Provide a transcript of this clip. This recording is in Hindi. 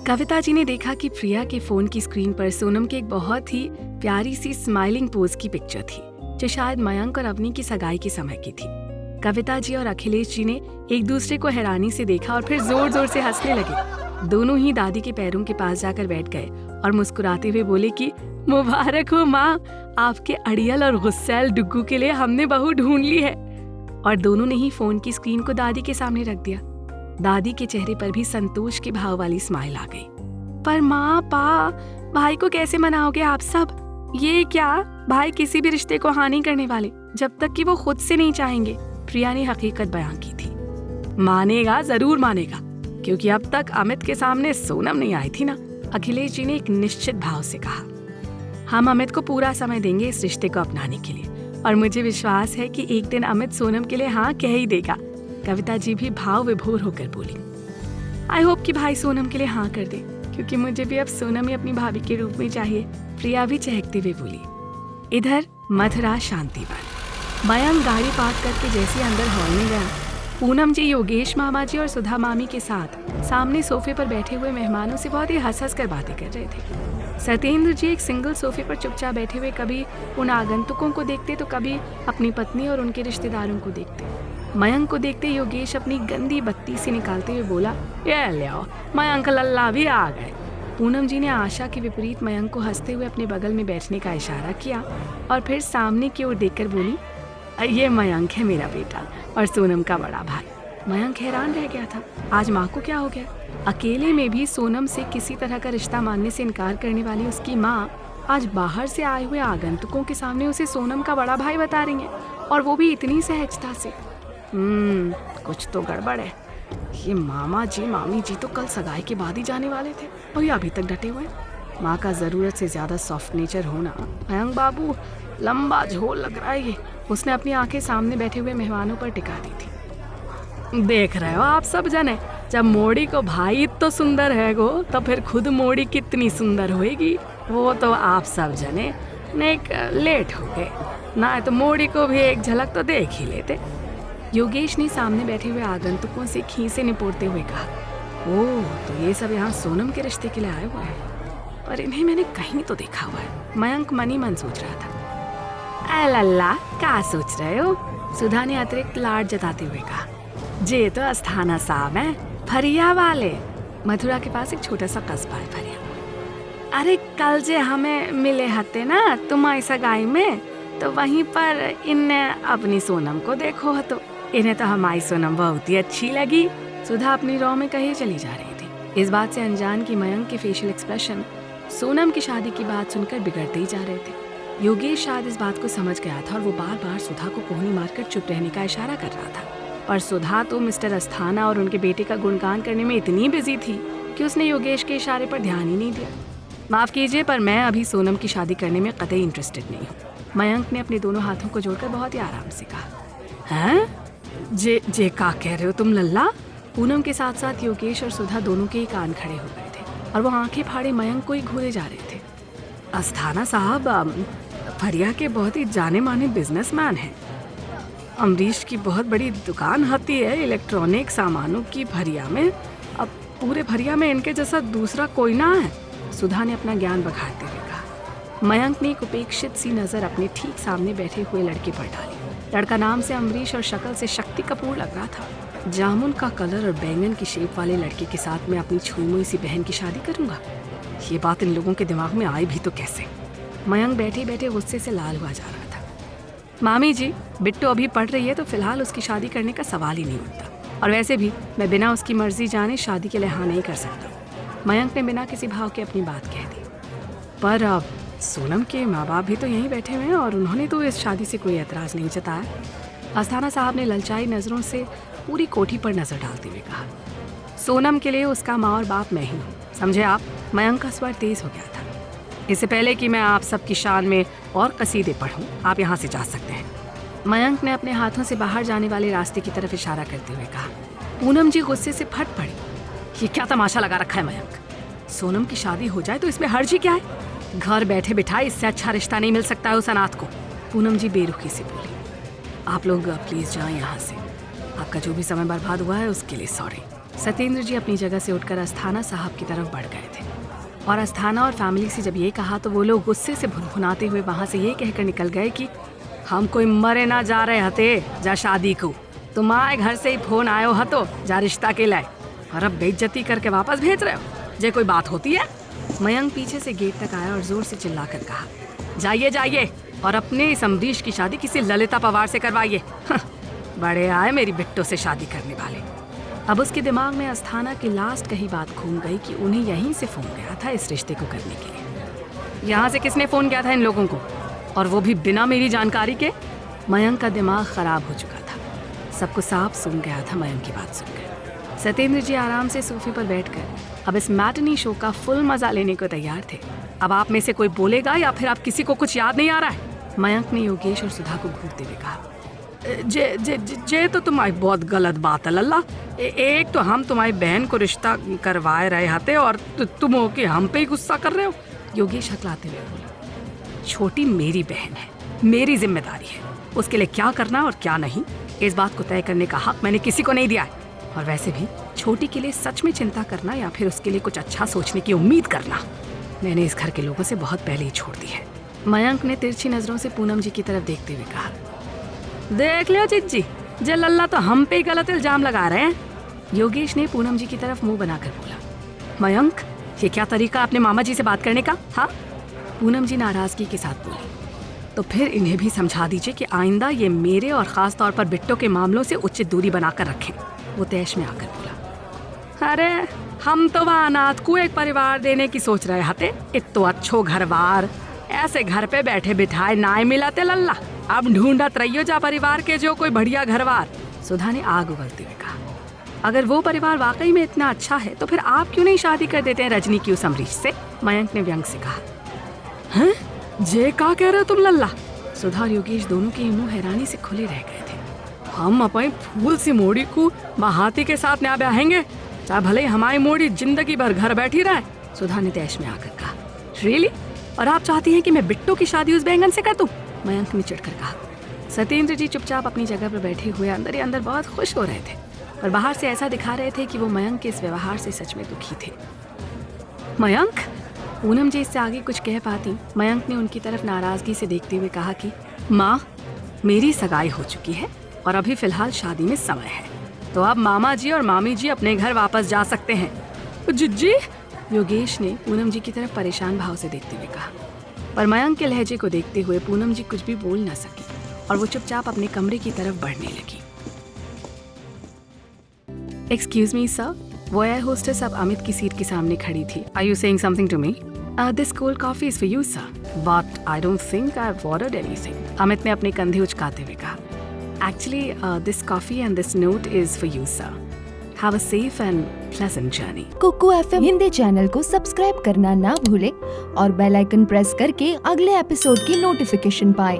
कविता जी ने देखा कि प्रिया के फोन की स्क्रीन पर सोनम की एक बहुत ही प्यारी सी स्माइलिंग पोज की पिक्चर थी, जो शायद मयंक और अवनी की सगाई के समय की थी। कविता जी और अखिलेश जी ने एक दूसरे को हैरानी से देखा और फिर जोर जोर से हंसने लगे। दोनों ही दादी के पैरों के पास जाकर बैठ गए और मुस्कुराते हुए बोले कि मुबारक हो माँ, आपके अड़ियल और गुस्सैल डुग्गू के लिए हमने बहू ढूंढ ली है। और दोनों ने ही फोन की स्क्रीन को दादी के सामने रख दिया। दादी के चेहरे पर भी संतोष के भाव वाली स्माइल आ गई। पर माँ, पा, भाई को कैसे मनाओगे आप सब? ये क्या, भाई किसी भी रिश्ते को हानि करने वाले जब तक कि वो खुद से नहीं चाहेंगे। प्रिया ने हकीकत बयां की थी। मानेगा, जरूर मानेगा, क्योंकि अब तक अमित के सामने सोनम नहीं आई थी ना। अखिलेश जी ने एक निश्चित भाव से कहा। हम अमित को पूरा समय देंगे इस रिश्ते को अपनाने के लिए, और मुझे विश्वास है कि एक दिन अमित सोनम के लिए हाँ कह ही देगा। कविता जी भी भाव विभोर होकर बोली। आई होप कि भाई सोनम के लिए हाँ कर दे, क्योंकि मुझे भी अब सोनम ही अपनी भाभी के रूप में चाहिए। प्रिया भी चहकते हुए बोली। इधर मथुरा शांतिवन। मयंक गाड़ी पार्क करके जैसे अंदर हॉल में गया, पूनम जी, योगेश मामा जी और सुधा मामी के साथ सामने सोफे पर बैठे हुए मेहमानों से बहुत ही हंस कर बातें कर रहे थे। सत्येंद्र जी एक सिंगल सोफे पर चुपचाप बैठे हुए कभी उन आगंतुकों को देखते तो कभी अपनी पत्नी और उनके रिश्तेदारों को देखते। मयंक को देखते योगेश अपनी गंदी बत्ती से निकालते हुए बोला, ये ले आओ, मयंक लल्ला भी आ गए। पूनम जी ने आशा के विपरीत मयंक को हंसते हुए अपने बगल में बैठने का इशारा किया और फिर सामने की ओर देखकर बोली, ये मयंक है मेरा बेटा और सोनम का बड़ा भाई। मयंक हैरान रह गया था, आज माँ को क्या हो गया? अकेले में भी सोनम से किसी तरह का रिश्ता मानने से इनकार करने वाली उसकी माँ आज बाहर से आए हुए आगंतुकों के सामने उसे सोनम का बड़ा भाई बता रही है, और वो भी इतनी सहजता से। कुछ तो गड़बड़ है। ये मामा जी मामी जी तो कल सगाई के बाद ही जाने वाले थे और ये अभी तक डटे हुए। माँ का जरूरत से ज्यादा सॉफ्ट नेचर होना। मयंक बाबू, लंबा झोल लग रहा है ये। उसने अपनी आंखें सामने बैठे हुए मेहमानों पर टिका दी थी। देख रहे हो आप सब जने, जब मोड़ी को भाई तो सुंदर है गो, तो फिर खुद मोड़ी कितनी सुंदर होएगी। वो तो आप सब जने लेट हो गए ना, तो मोड़ी को भी एक झलक तो देख ही लेते। योगेश ने सामने बैठे हुए आगंतुकों से खीसे निपोड़ते हुए कहा, ओह, तो ये सब यहाँ सोनम के रिश्ते के लिए आए हुए हैं, पर इन्हें मैंने कहीं तो देखा हुआ है। मयंक मनी मन सोच रहा था। ऐ लल्ला, क्या सोच रहे हो? सुधा ने अतिरिक्त लाड जताते हुए कहा। जे तो अस्थाना साहब है, फरिया वाले। मथुरा के पास एक छोटा सा कस्बा है फरिया। अरे कल जे हमें मिले हते ना तुम्हारी सगाई में, तो वहीं पर इनने अपनी सोनम को देखो हतो। इन्हें तो हमारी सोनम बहुत ही अच्छी लगी। सुधा अपनी रॉ में कहीं चली जा रही थी, इस बात से अनजान कि मयंक के फेशियल एक्सप्रेशन सोनम की शादी की बात सुनकर बिगड़ते ही जा रहे थे। योगेश शायद इस बात को समझ गया था और वो बार बार सुधा को कोहनी मारकर चुप रहने का इशारा कर रहा था, और सुधा तो मिस्टर अस्थाना और उनके बेटे का गुणगान करने में इतनी बिजी थी कि उसने योगेश के इशारे पर ध्यान ही नहीं दिया। माफ कीजिए, पर मैं अभी सोनम की शादी करने में कतई इंटरेस्टेड नहीं हूँ। मयंक ने अपने दोनों हाथों को जोड़कर बहुत ही आराम से कहा। हैं? जे का कह रहे हो तुम लल्ला? पूनम के साथ साथ योगेश और सुधा दोनों के ही कान खड़े हो गए थे और वो आंखें फाड़े मयंक को ही घूरे जा रहे थे। अस्थाना साहब फरिया के बहुत ही जाने माने बिजनेसमैन हैं। अमरीश की बहुत बड़ी दुकान होती है इलेक्ट्रॉनिक सामानों की फरिया में। अब पूरे फरिया में इनके जैसा दूसरा कोई ना है। सुधा ने अपना ज्ञान बखारते हुए कहा। मयंक ने एक उपेक्षित सी नजर अपने ठीक सामने बैठे हुए लड़के पर डाली। लड़का नाम से अमरीश और शक्ल से शक्ति कपूर लग रहा था। जामुन का कलर और बैंगन की शेप वाले लड़के के साथ मैं अपनी छुई मुई सी बहन की शादी करूंगा? ये बात इन लोगों के दिमाग में आई भी तो कैसे? मयंक बैठे बैठे गुस्से से लाल हुआ जा रहा था। मामी जी, बिट्टू अभी पढ़ रही है तो फिलहाल उसकी शादी करने का सवाल ही नहीं उठता, और वैसे भी मैं बिना उसकी मर्जी जाने शादी के लिए हाँ नहीं कर सकता। मयंक ने बिना किसी भाव के अपनी बात कह दी। पर अब सोनम के माँ बाप भी तो यहीं बैठे हुए हैं और उन्होंने तो इस शादी से कोई एतराज़ नहीं जताया। अस्थाना साहब ने ललचाई नज़रों से पूरी कोठी पर नजर डालते हुए कहा। सोनम के लिए उसका माँ और बाप मैं ही हूँ, समझे आप? मयंक का स्वर तेज हो गया था। इससे पहले कि मैं आप सबकी शान में और कसीदे पढ़ूं, आप यहाँ से जा सकते हैं। मयंक ने अपने हाथों से बाहर जाने वाले रास्ते की तरफ इशारा करते हुए कहा। पूनम जी गुस्से से फट पड़ी। ये क्या तमाशा लगा रखा है मयंक? सोनम की शादी हो जाए तो इसमें हर्ज ही क्या है? घर बैठे बिठाए इससे अच्छा रिश्ता नहीं मिल सकता है उस अनाथ को। पूनम जी बेरुखी से बोली। आप लोग प्लीज जाएं यहाँ से। आपका जो भी समय बर्बाद हुआ है उसके लिए सॉरी। सत्येंद्र जी अपनी जगह से उठकर अस्थाना साहब की तरफ बढ़ गए थे और अस्थाना और फैमिली से जब ये कहा तो वो लोग गुस्से से भुनभुनाते हुए वहाँ से ये कहकर निकल गए कि हम कोई मरे ना जा रहे हते जा शादी को, तुम्हारे घर से ही फोन आयो हतो जा रिश्ता के लाए और अब बेइज्जती करके वापस भेज रहे हो, जे कोई बात होती है। मयंक पीछे से गेट तक आया और जोर से चिल्लाकर कहा, जाइए जाइए और अपने इस अम्बरीश की शादी किसी ललिता पवार से करवाइए। बड़े आए मेरी बिट्टो से शादी करने वाले। अब उसके दिमाग में अस्थाना की लास्ट कही बात घूम गई कि उन्हें यहीं से फोन गया था इस रिश्ते को करने के लिए। यहाँ से किसने फोन किया था इन लोगों को, और वो भी बिना मेरी जानकारी के? मयंक का दिमाग खराब हो चुका था, सब कुछ साफ सुन गया था मयंक की बात सुनकर। सत्येंद्र जी आराम से सोफे पर बैठकर अब इस मैटनी शो का फुल मजा लेने को तैयार थे। अब आप में से कोई बोलेगा या फिर आप किसी को कुछ याद नहीं आ रहा है? मयंक ने योगेश और सुधा को घूरते हुए कहा, जे जे जे तो तुम्हारी बहुत गलत बात है लल्ला। एक तो हम तुम्हारी बहन को रिश्ता करवाए रहे हते और तुम हो कि हम पे ही गुस्सा कर रहे हो। योगेश हकलाते हुए बोला, छोटी मेरी बहन है, मेरी जिम्मेदारी है, उसके लिए क्या करना और क्या नहीं इस बात को तय करने का हक मैंने किसी को नहीं दिया है। और वैसे भी छोटी के लिए सच में चिंता करना या फिर उसके लिए कुछ अच्छा सोचने की उम्मीद करना मैंने इस घर के लोगों से बहुत पहले ही छोड़ दी है। मयंक ने तिरछी नजरों से पूनम जी की तरफ देखते हुए कहा, देख लियो चिज्जी, जे लल्ला तो हम पे ही गलत इल्जाम लगा रहे हैं। योगेश ने पूनम जी की तरफ मुंह बनाकर बोला, मयंक ये क्या तरीका अपने मामा जी से बात करने का? हाँ, पूनम जी नाराजगी के साथ बोली, तो फिर इन्हें भी समझा दीजिए कि आइंदा ये मेरे और खास तौर पर बिट्टो के मामलों से उचित दूरी बनाकर रखें। वो तैश में आकर बोला, अरे हम तो वहाँ अनाथ को एक परिवार देने की सोच रहे हते, इतो अच्छो घरवार ऐसे घर पे बैठे बिठाए नाय मिलाते लल्ला, अब ढूंढत रहियो जा परिवार के जो कोई बढ़िया घरवार। सुधा ने आग उगलते हुए कहा, अगर वो परिवार वाकई में इतना अच्छा है तो फिर आप क्यों नहीं शादी कर देते हैं रजनी की उस अम्बरीश से? मयंक ने व्यंग से कहा, हैं जे का कह रहे हो तुम लल्ला? सुधा और योगेश दोनों के मुंह हैरानी से खुले रह गए थे। हम अपनी फूल सी मोड़ी को महाती के साथ न्याय ब्याहेंगे, चाहे भले ही हमारी मोड़ी जिंदगी भर घर बैठी रहे। सुधा ने तैश में आकर कहा, रियली? और आप चाहती हैं कि मैं बिट्टो की शादी उस बैंगन से कर दूं? मयंक ने चिढ़कर कहा। सत्येंद्र जी चुपचाप अपनी जगह पर बैठे हुए अंदर ही अंदर बहुत खुश हो रहे थे और बाहर से ऐसा दिखा रहे थे कि वो मयंक के इस व्यवहार से सच में दुखी थे। मयंक, पूनम जी इससे आगे कुछ कह पाती, मयंक ने उनकी तरफ नाराजगी से देखते हुए कहा कि माँ, मेरी सगाई हो चुकी है और अभी फिलहाल शादी में समय है, तो अब मामा जी और मामी जी अपने घर वापस जा सकते हैं। जिज्जी, योगेश ने पूनम जी की तरफ परेशान भाव से देखते हुए कहा, पर मयंक के लहजे को देखते हुए पूनम जी कुछ भी बोल न सकी और वो चुपचाप अपने कमरे की तरफ बढ़ने लगी। एक्सक्यूज मी सर, वो एयर होस्टेस अब अमित की सीट के सामने खड़ी थी। Are you saying something to me? This cold coffee is for you sir, but I don't think I have ordered anything. Amit ने अपने कंधे उचकाते हुए कहा, actually this coffee and this note is for you sir. Have a safe and pleasant journey. Kuku FM Hindi channel को सब्सक्राइब करना ना भूले और बेल आइकन प्रेस करके अगले एपिसोड की नोटिफिकेशन पाएं।